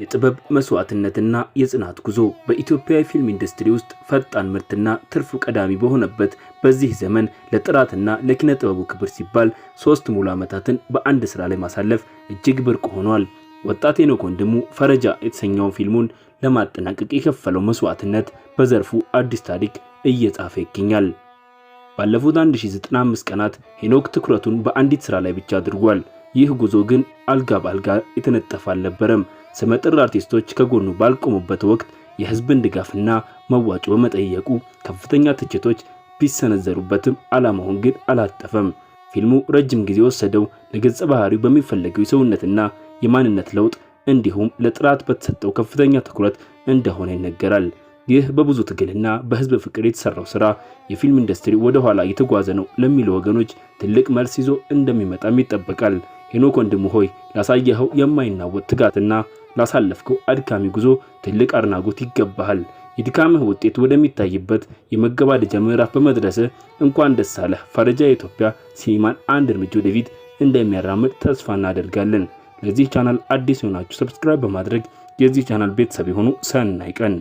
የጥበብ መስዋዕትነትና የጽናት ጉዞ በኢትዮጵያ የፊልም ኢንዱስትሪ ውስጥ ፈጣን ምርትና ትርፍ ቀዳሚ በሆነበት በዚህ ዘመን ለጥራትና ለኪነ ጥበቡ ክብር ሲባል 3 ሙሉ ዓመታትን በአንድ ስራ ላይ ማሳለፍ እጅግ ብርቅ ሆኗል። ወጣት ሄኖክ ወንድሙ ፈረጃ የተሰኘውን ፊልሙን ለማጠናቀቅ የከፈለው መስዋዕትነት በዘርፉ አዲስ ታሪክ እየጻፈ ይገኛል። ባለፉት 1095 ቀናት ሄኖክ ትኩረቱን በአንዲት ስራ ላይ ብቻ አድርጓል። ይህ ጉዞ ግን አልጋ ባልጋ የተነጠፈ አልነበረም። ስመጥር አርቲስቶች ከጎኑ ባልቆሙበት ወቅት የህዝብን ድጋፍና መዋጮ በመጠየቁ ከፍተኛ ትችቶች ቢሰነዘሩበትም ዓላማውን ግን አላጠፈም። ፊልሙ ረጅም ጊዜ ወሰደው ለገጸ ባህሪው በሚፈልገው የሰውነትና የማንነት ለውጥ እንዲሁም ለጥራት በተሰጠው ከፍተኛ ትኩረት እንደሆነ ይነገራል። ይህ በብዙ ትግልና በህዝብ ፍቅር የተሰራው ስራ የፊልም ኢንዱስትሪ ወደ ኋላ የተጓዘ ነው ለሚሉ ወገኖች ትልቅ መልስ ይዞ እንደሚመጣም ይጠበቃል። ሄኖክ ወንድሙ ሆይ ላሳየኸው የማይናወጥ ትጋትና ላሳለፍከው አድካሚ ጉዞ ትልቅ አድናቆት ይገባሃል። የድካምህ ውጤት ወደሚታይበት የመገባደጃ ምዕራፍ በመድረስህ እንኳን ደስ አለህ። ፈረጃ የኢትዮጵያ ሲኒማን አንድ እርምጃ ወደፊት እንደሚያራምድ ተስፋ እናደርጋለን። ለዚህ ቻናል አዲስ የሆናችሁ ሰብስክራይብ በማድረግ የዚህ ቻናል ቤተሰብ ይሁኑ። ሰናይ ቀን።